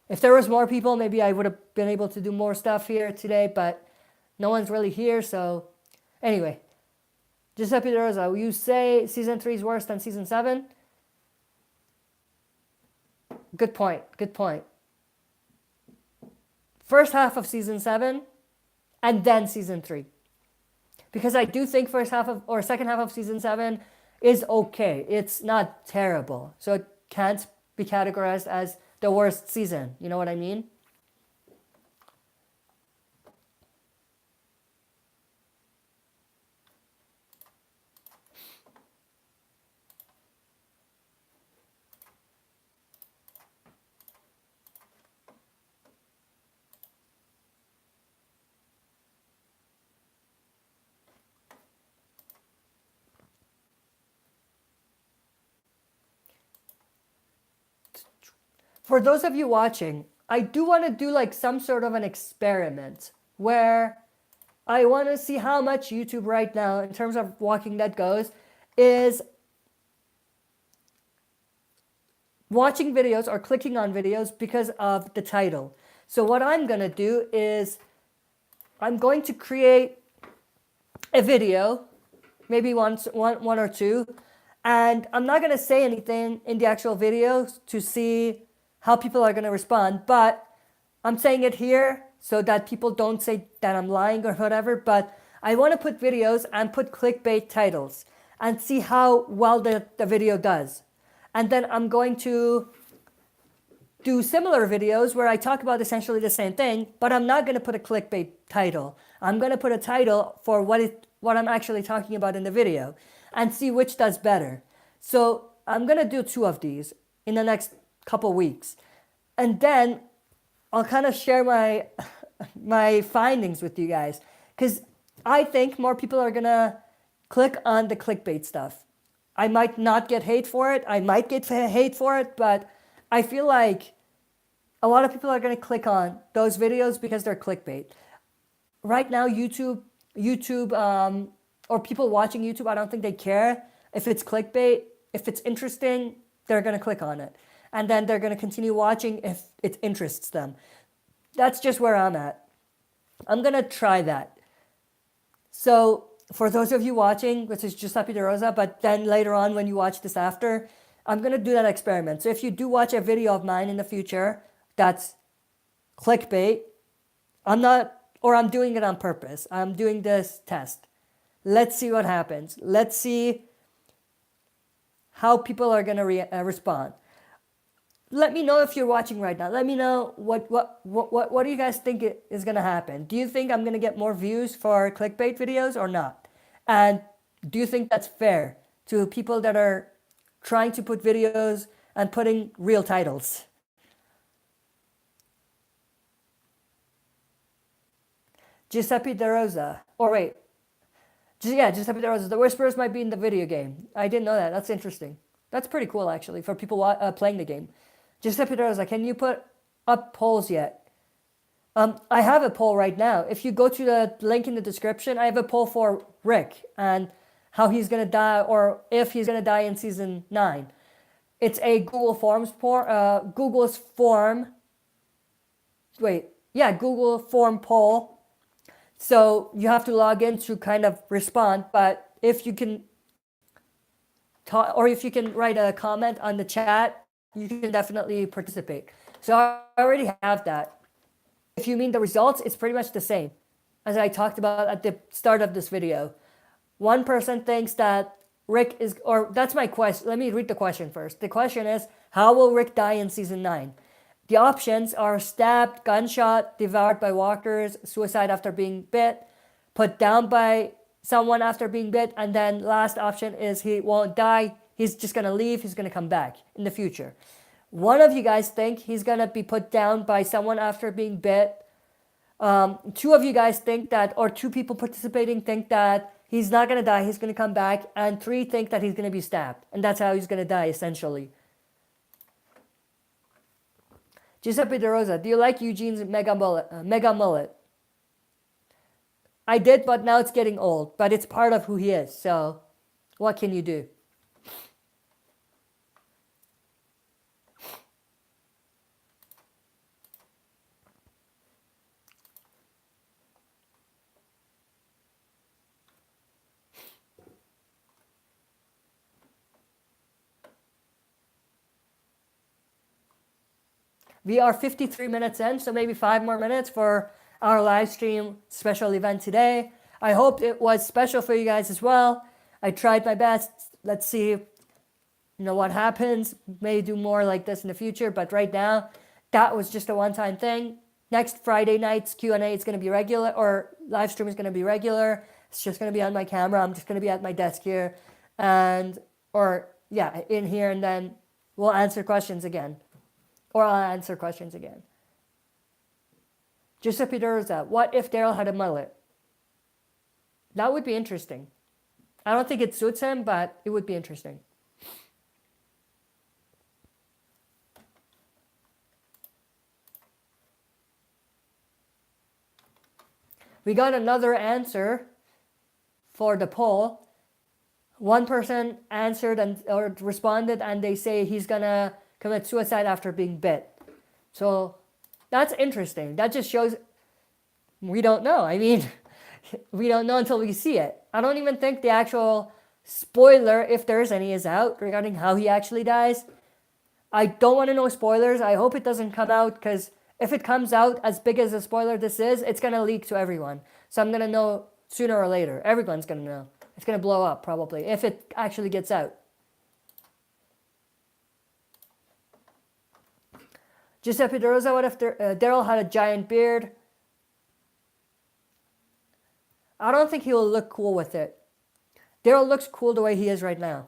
If there was more people, maybe I would have been able to do more stuff here today, but no one's really here, so anyway. Giuseppe De Rosa, will you say season 3 is worse than season 7? Good point, good point. First half of season 7, and then season 3. Because I do think second half of season 7 is okay. It's not terrible. So it can't be categorized as the worst season. You know what I mean? For those of you watching, I do want to do like some sort of an experiment where I want to see how much YouTube right now, in terms of Walking Dead goes, is watching videos or clicking on videos because of the title. So what I'm going to do is I'm going to create a video, maybe one or two, and I'm not going to say anything in the actual video to see how people are going to respond, but I'm saying it here so that people don't say that I'm lying or whatever, but I want to put videos and put clickbait titles and see how well the video does. And then I'm going to do similar videos where I talk about essentially the same thing, but I'm not going to put a clickbait title. I'm going to put a title for what I'm actually talking about in the video and see which does better. So I'm going to do 2 of these in the next couple weeks, and then I'll kind of share my findings with you guys, because I think more people are gonna click on the clickbait stuff. I might not get hate for it, I might get hate for it, but I feel like a lot of people are gonna click on those videos because they're clickbait. Right now, YouTube, or people watching YouTube, I don't think they care if it's clickbait. If it's interesting, they're gonna click on it. And then they're going to continue watching if it interests them. That's just where I'm at. I'm going to try that. So for those of you watching, which is Giuseppe De Rosa, but then later on when you watch this after, I'm going to do that experiment. So if you do watch a video of mine in the future that's clickbait, I'm doing it on purpose. I'm doing this test. Let's see what happens. Let's see how people are going to respond. Let me know if you're watching right now. Let me know what do you guys think is going to happen? Do you think I'm going to get more views for clickbait videos or not? And do you think that's fair to people that are trying to put videos and putting real titles? Giuseppe De Rosa. Or wait. Yeah, Giuseppe De Rosa. The Whisperers might be in the video game. I didn't know that. That's interesting. That's pretty cool, actually, for people playing the game. Giuseppe De Rosa, can you put up polls yet? I have a poll right now. If you go to the link in the description, I have a poll for Rick and how he's going to die, or if he's going to die in season 9. It's a Google Forms Google's form. Google form poll. So you have to log in to kind of respond. But if you can talk, or if you can write a comment on the chat, you can definitely participate. So I already have that. If you mean the results, it's pretty much the same as I talked about at the start of this video. One person thinks that Rick is, or that's my question. Let me read the question first. The question is, how will Rick die in season 9? The options are stabbed, gunshot, devoured by walkers, suicide after being bit, put down by someone after being bit, and then last option is he won't die. He's just going to leave. He's going to come back in the future. One of you guys think he's going to be put down by someone after being bit. Two of you guys think that, or two people participating think that he's not going to die. He's going to come back. And 3 think that he's going to be stabbed. And that's how he's going to die, essentially. Giuseppe De Rosa, do you like Eugene's mega mullet? I did, but now it's getting old. But it's part of who he is. So what can you do? We are 53 minutes in, so maybe 5 more minutes for our live stream special event today. I hope it was special for you guys as well. I tried my best. Let's see, what happens. May do more like this in the future, but right now, that was just a one-time thing. Next Friday night's Q&A is going to be regular, or live stream is going to be regular. It's just going to be on my camera. I'm just going to be at my desk here, in here, and then we'll answer questions again. Or I'll answer questions again. Giuseppe De Rosa, what if Daryl had a mullet? That would be interesting. I don't think it suits him, but it would be interesting. We got another answer for the poll. One person answered or responded, and they say he's gonna commit suicide after being bit. So that's interesting. That just shows we don't know. I mean, we don't know until we see it. I don't even think the actual spoiler, if there's any, is out regarding how he actually dies. I don't want to know spoilers. I hope it doesn't come out, because if it comes out as big as a spoiler this is, it's going to leak to everyone. So I'm going to know sooner or later. Everyone's going to know. It's going to blow up probably if it actually gets out. Giuseppe De Rosa, what if Daryl had a giant beard? I don't think he'll look cool with it. Daryl looks cool the way he is right now.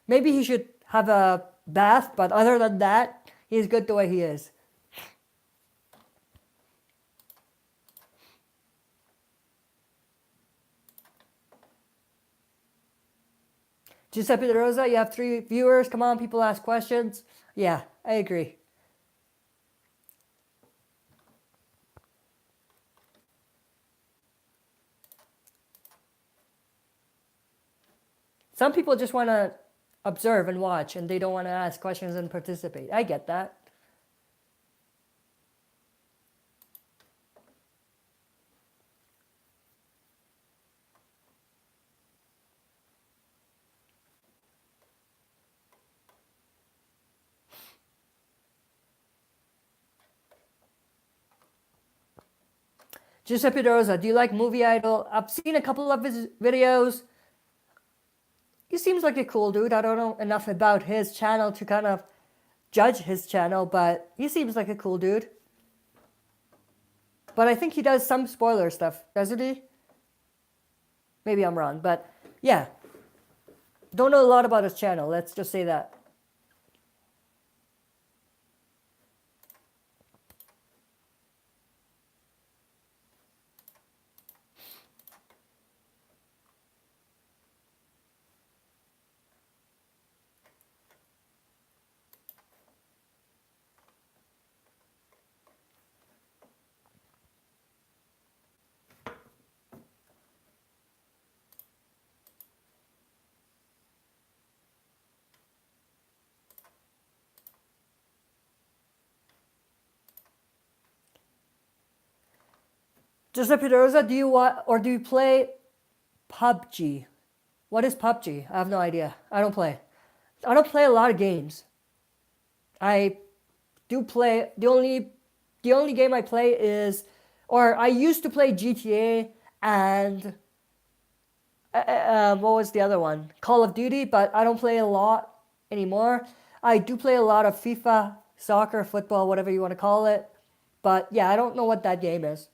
Maybe he should have a bath, but other than that, he's good the way he is. Giuseppe De Rosa, you have 3 viewers. Come on, people ask questions. Yeah, I agree. Some people just want to observe and watch, and they don't want to ask questions and participate. I get that. Giuseppe De Rosa, do you like Movie Idol? I've seen a couple of his videos. He seems like a cool dude. I don't know enough about his channel to kind of judge his channel, but he seems like a cool dude. But I think he does some spoiler stuff, doesn't he? Maybe I'm wrong, but yeah. Don't know a lot about his channel, let's just say that. Giuseppe De Rosa, do you play PUBG? What is PUBG? I have no idea. I don't play. I don't play a lot of games. I do play the only game I play is, or I used to play GTA and what was the other one? Call of Duty, but I don't play a lot anymore. I do play a lot of FIFA, soccer, football, whatever you want to call it. But yeah, I don't know what that game is.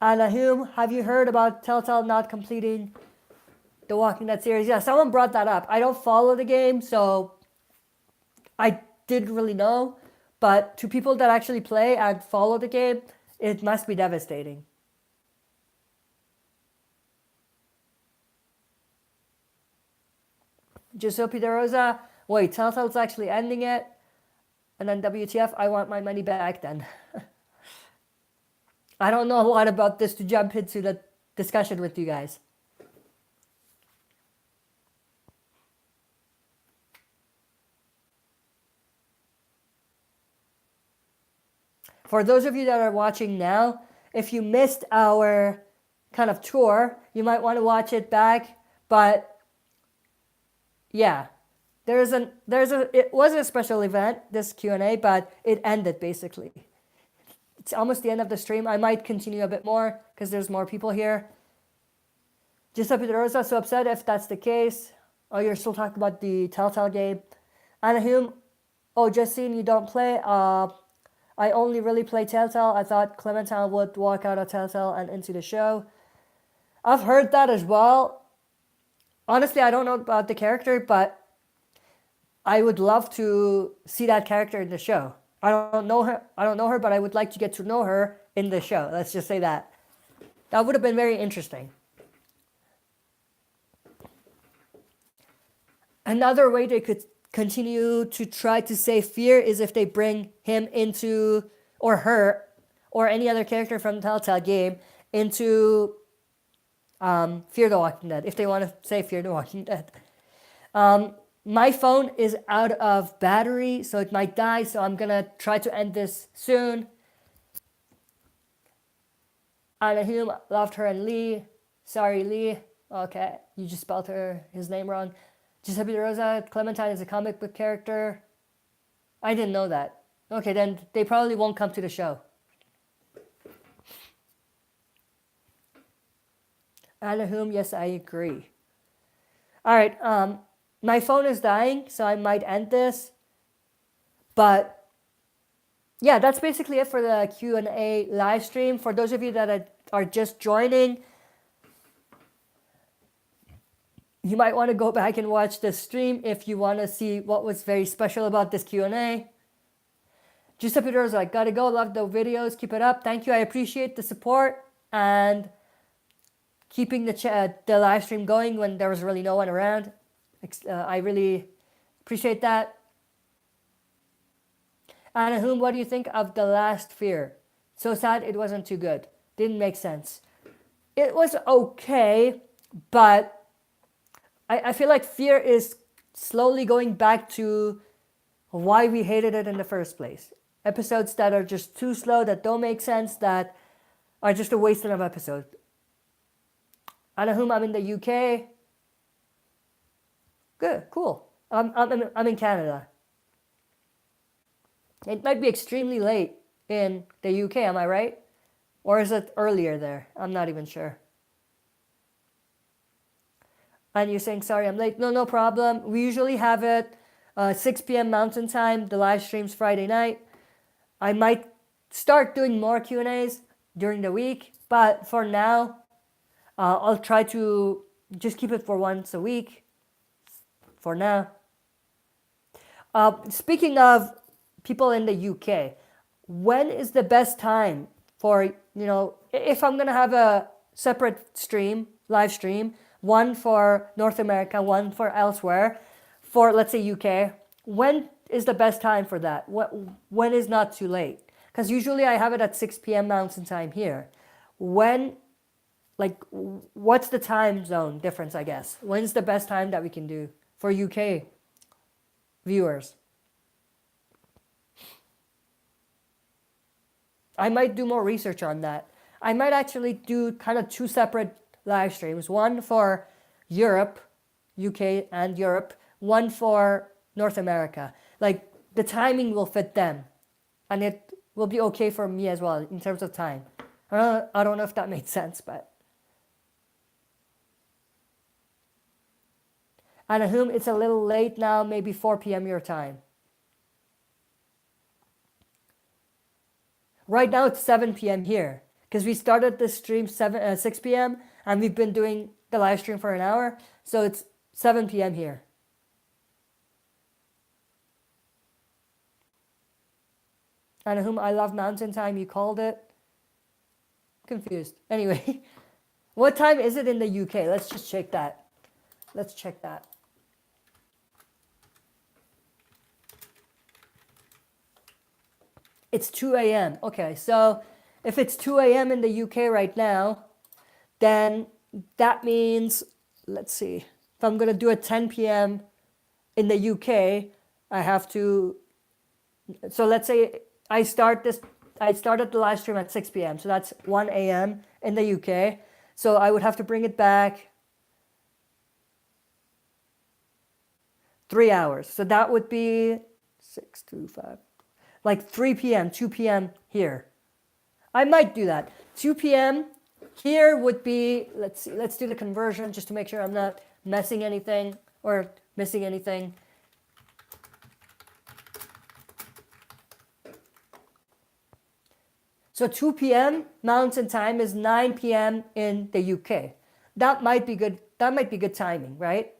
And Ahum, have you heard about Telltale not completing the Walking Dead series? Yeah, someone brought that up. I don't follow the game, so I didn't really know. But to people that actually play and follow the game, it must be devastating. Giuseppe De Rosa, wait, Telltale's actually ending it? And then WTF, I want my money back then. I don't know a lot about this to jump into the discussion with you guys. For those of you that are watching now, if you missed our kind of tour, you might want to watch it back. But yeah, it was a special event, this Q&A, but it ended basically. It's almost the end of the stream. I might continue a bit more because there's more people here. Giuseppe De Rosa, so upset if that's the case. Oh, you're still talking about the Telltale game. Anahum, oh, just seen you don't play. I only really play Telltale. I thought Clementine would walk out of Telltale and into the show. I've heard that as well. Honestly, I don't know about the character, but I would love to see that character in the show. I don't know her, but I would like to get to know her in the show. Let's just say that. That would have been very interesting. Another way they could continue to try to save Fear is if they bring him into, or her, or any other character from the Telltale game into Fear the Walking Dead, if they want to say Fear the Walking Dead. My phone is out of battery, so it might die, so I'm going to try to end this soon. Anahum loved her and Lee. Sorry, Lee. Okay, you just spelled his name wrong. Giuseppe De Rosa, Clementine is a comic book character. I didn't know that. Okay, then they probably won't come to the show. Anahum, yes, I agree. All right, my phone is dying, so I might end this. But yeah, that's basically it for the Q&A live stream. For those of you that are just joining, you might want to go back and watch the stream if you want to see what was very special about this Q&A. Giuseppe De Rosa, I gotta go. Love the videos. Keep it up. Thank you. I appreciate the support and keeping the live stream going when there was really no one around. I really appreciate that. Anahum, what do you think of The Last Fear? So sad it wasn't too good. Didn't make sense. It was okay, but I feel like Fear is slowly going back to why we hated it in the first place. Episodes that are just too slow, that don't make sense, that are just a waste of episode. Anahum, I'm in the UK. Good, cool. I'm in Canada. It might be extremely late in the UK, am I right? Or is it earlier there? I'm not even sure. And you're saying, sorry, I'm late. No, no problem. We usually have it 6 p.m. Mountain Time. The live stream's Friday night. I might start doing more Q&As during the week, but for now, I'll try to just keep it for once a week for now. Speaking of people in the UK, when is the best time for, if I'm going to have a separate live stream, one for North America, one for elsewhere, for let's say UK, when is the best time for that? When is not too late? Because usually I have it at 6 p.m. Mountain Time here. What's the time zone difference, I guess? When's the best time that we can do for UK viewers? I might do more research on that. I might actually do kind of 2 separate live streams. One for Europe, UK and Europe. One for North America. Like, the timing will fit them. And it will be okay for me as well in terms of time. I don't know if that made sense, but... And I assume it's a little late now, maybe 4 p.m. your time. Right now it's 7 p.m. here, because we started this stream 6 p.m. and we've been doing the live stream for an hour, so it's 7 p.m. here. And whom I love Mountain Time, you called it. Confused. Anyway, what time is it in the UK? Let's just check that. Let's check that. It's 2 a.m. Okay, so if it's 2 a.m. in the UK right now, then that means, let's see, if I'm going to do it 10 p.m. in the UK, I have to, so let's say I started the live stream at 6 p.m. So that's 1 a.m. in the UK. So I would have to bring it back 3 hours. So that would be 6 to 5. Like 3 p.m., 2 p.m. here. I might do that. 2 p.m. here would be, let's see, let's do the conversion just to make sure I'm not messing anything or missing anything. So 2 p.m. Mountain Time is 9 p.m. in the UK. That might be good. That might be good timing, right?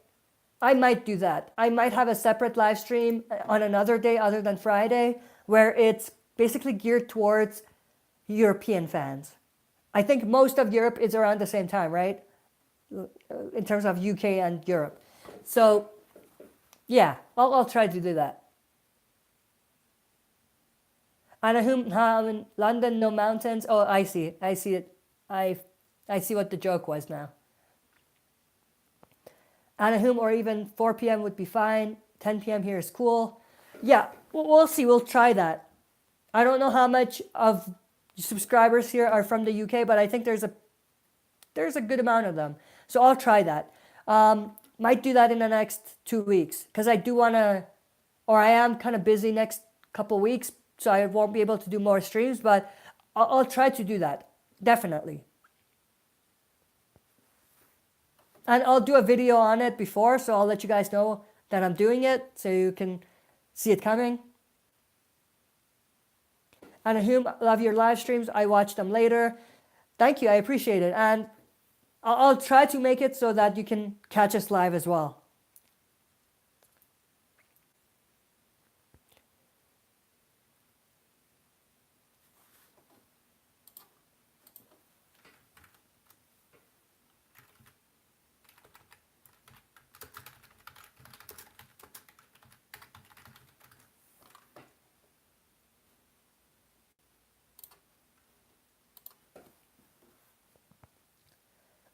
I might do that. I might have a separate live stream on another day other than Friday, where it's basically geared towards European fans. I think most of Europe is around the same time, right? In terms of UK and Europe. So, yeah, I'll try to do that. And in London, no mountains. Oh, I see it. I see what the joke was now. Anaheim or even 4 p.m. would be fine. 10 p.m. here is cool. Yeah, we'll see. We'll try that. I don't know how much of subscribers here are from the UK, but I think there's a good amount of them. So I'll try that. Might do that in the next 2 weeks because I do want to, or I am kind of busy next couple weeks, so I won't be able to do more streams, but I'll try to do that. Definitely. And I'll do a video on it before, so I'll let you guys know that I'm doing it so you can see it coming. And I love your live streams. I watch them later. Thank you. I appreciate it. And I'll try to make it so that you can catch us live as well.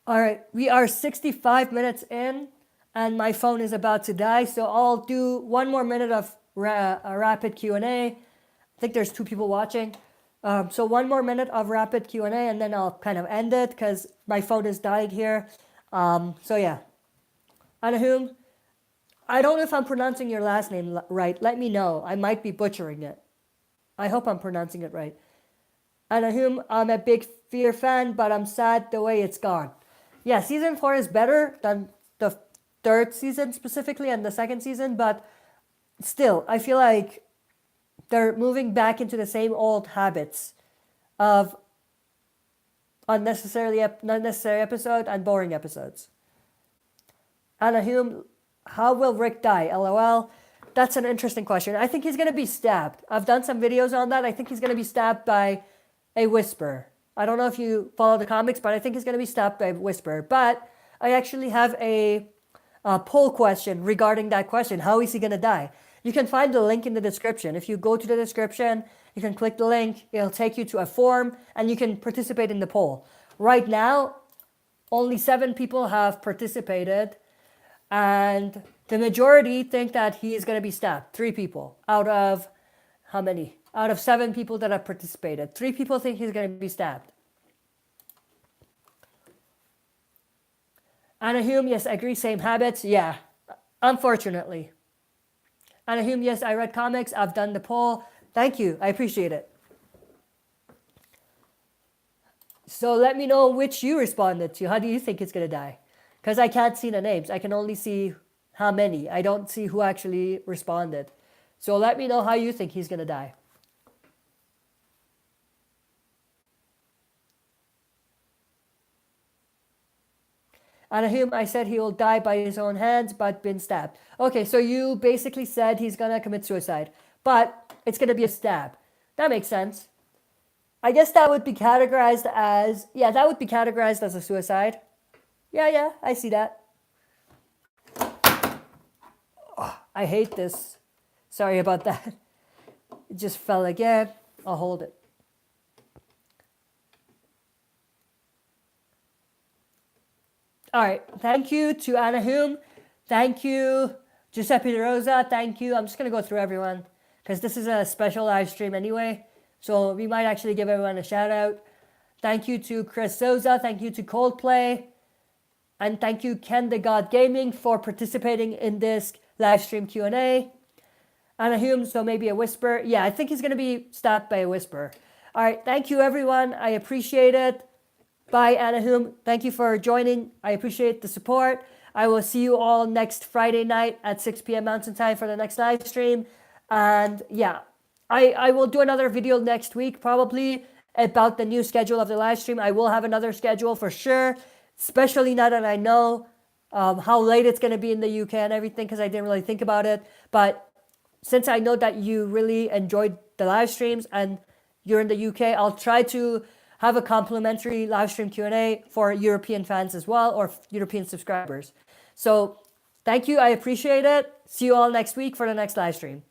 All right, we are 65 minutes in and my phone is about to die. So I'll do 1 more minute of a rapid Q&A. I think there's 2 people watching. So 1 more minute of rapid Q&A and then I'll kind of end it because my phone has died here. So yeah. Anahum, I don't know if I'm pronouncing your last name right. Let me know. I might be butchering it. I hope I'm pronouncing it right. Anahum, I'm a big Fear fan, but I'm sad the way it's gone. Yeah, season 4 is better than the third season specifically and the second season, but still, I feel like they're moving back into the same old habits of unnecessary episode and boring episodes. Anna Hume, how will Rick die? LOL. That's an interesting question. I think he's going to be stabbed. I've done some videos on that. I think he's going to be stabbed by a Whisper. I don't know if you follow the comics, but I think he's going to be stabbed by a Whisper. But I actually have a poll question regarding that question. How is he going to die? You can find the link in the description. If you go to the description, you can click the link. It'll take you to a form, and you can participate in the poll. Right now, only 7 people have participated, and the majority think that he is going to be stabbed. 3 people out of how many? Out of 7 people that have participated. 3 people think he's going to be stabbed. Anna Hume, yes, I agree. Same habits. Yeah, unfortunately. Anna Hume, yes, I read comics. I've done the poll. Thank you. I appreciate it. So let me know which you responded to. How do you think it's going to die? Because I can't see the names. I can only see how many. I don't see who actually responded. So let me know how you think he's going to die. Anna Hume, I said he will die by his own hands, but been stabbed. Okay, so you basically said he's going to commit suicide, but it's going to be a stab. That makes sense. I guess that would be categorized as, yeah, that would be categorized as a suicide. Yeah, I see that. Oh, I hate this. Sorry about that. It just fell again. I'll hold it. All right, thank you to Anna Hume. Thank you, Giuseppe De Rosa. Thank you. I'm just going to go through everyone because this is a special live stream anyway. So we might actually give everyone a shout out. Thank you to Chris Souza. Thank you to Coldplay. And thank you, Ken the God Gaming, for participating in this live stream Q&A. Anna Hume, so maybe a Whisper. Yeah, I think he's going to be stabbed by a Whisper. All right, thank you, everyone. I appreciate it. Bye, Anna Hume. Thank you for joining. I appreciate the support. I will see you all next Friday night at 6 p.m. Mountain Time for the next live stream. And yeah, I will do another video next week probably about the new schedule of the live stream. I will have another schedule for sure, especially now that I know how late it's going to be in the UK and everything because I didn't really think about it. But since I know that you really enjoyed the live streams and you're in the UK, I'll try to have a complimentary live stream Q&A for European fans as well, or European subscribers. So thank you. I appreciate it. See you all next week for the next live stream.